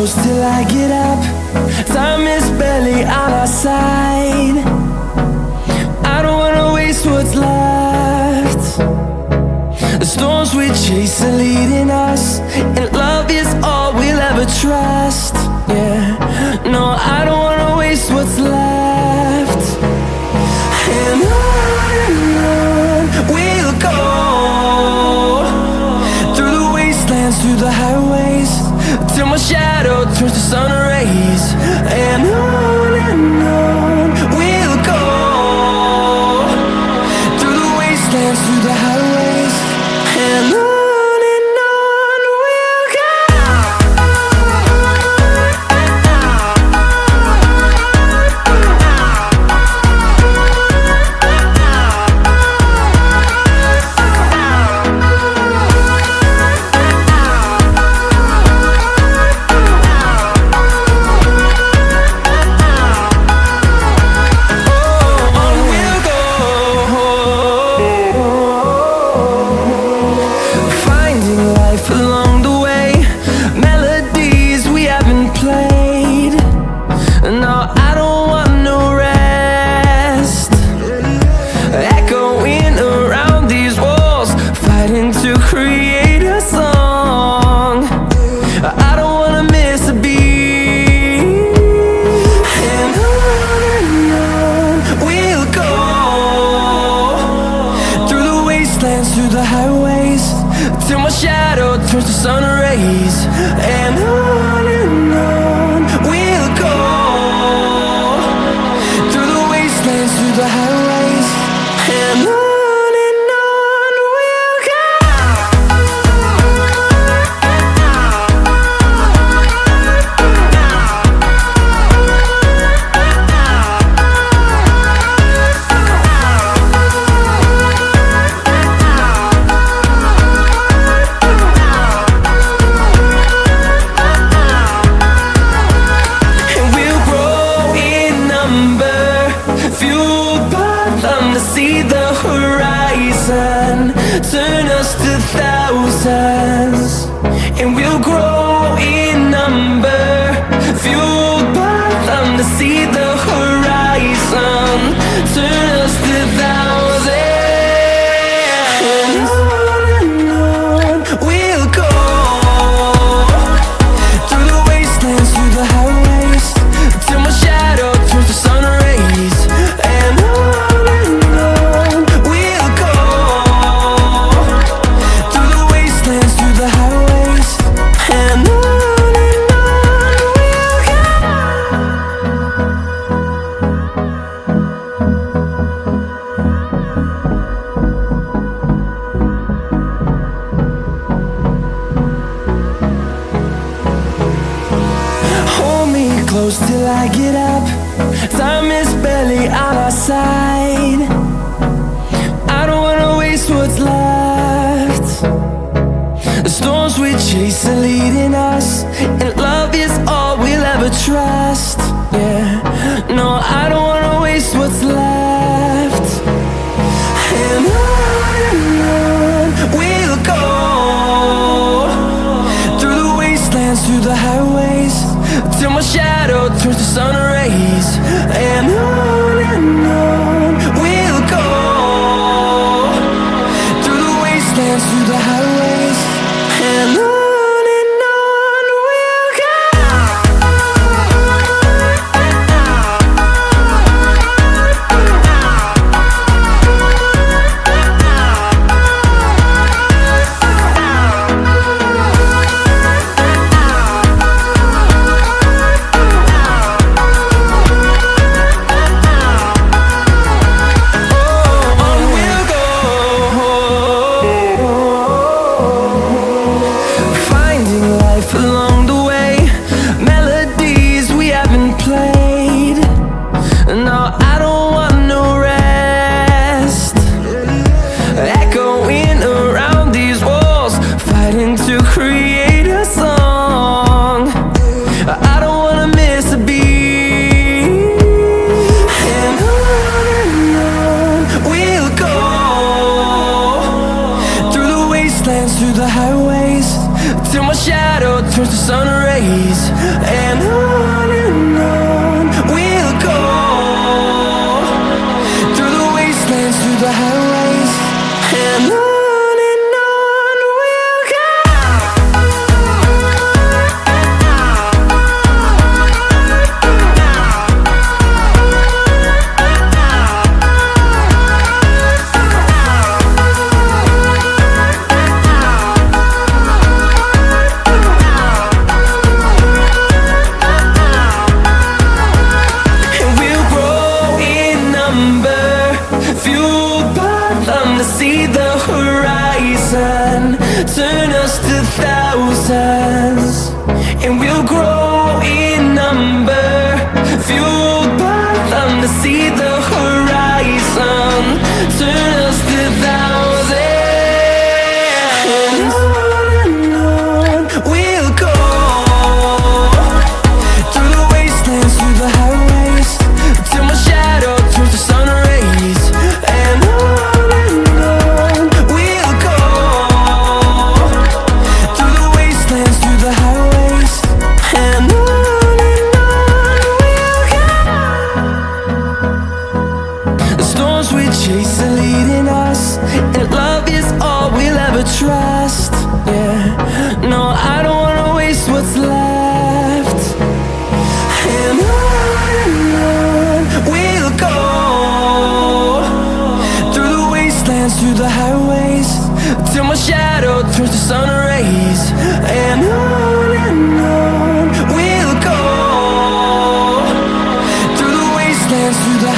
close till I get up. Time is barely on our side. I don't wanna waste what's left. The storms we chase are leading us, and love is all we'll ever trust. Yeah, no, I don't wanna waste what's left. And on we'll go, through the wastelands, through the highways, till my shadow turns to sun rays. And on we'll go, through the wastelands, through the highways, and on. Through the highways, till my shadow turns to sun rays. And on we'll go, through the wastelands, through the highways, and on. See the horizon turn us to thousands, and we'll grow in number, fueled by them to see the horizon turn us to thousands. And on we'll go, through the wastelands, through the highways, till my shadow turns to sun rays. And close till I get up. Time is barely on our side. I don't wanna waste what's left. The storms we chase are leading us, and love is all we'll ever trust. Yeah, no, I don't wanna waste what's left. And on we'll go, through the wastelands, through the highways, till my shadow turns to sun rays. And on we'll go, through the wastelands, through the highways, and on. We'll go. to see the horizon, turn us to thousands. And on we'll go, through the wastelands, through the highways, till my shadow turns to sun rays. And on we'll go, through the wastelands, through the highways. And on we'll go. The storms we chase are leading us, and love is all we'll ever trust. Yeah, no, I don't wanna waste what's left. And on we'll go, through the wastelands, through the highways, till my shadow turns to sun rays. And on we'll go, through the wastelands, through the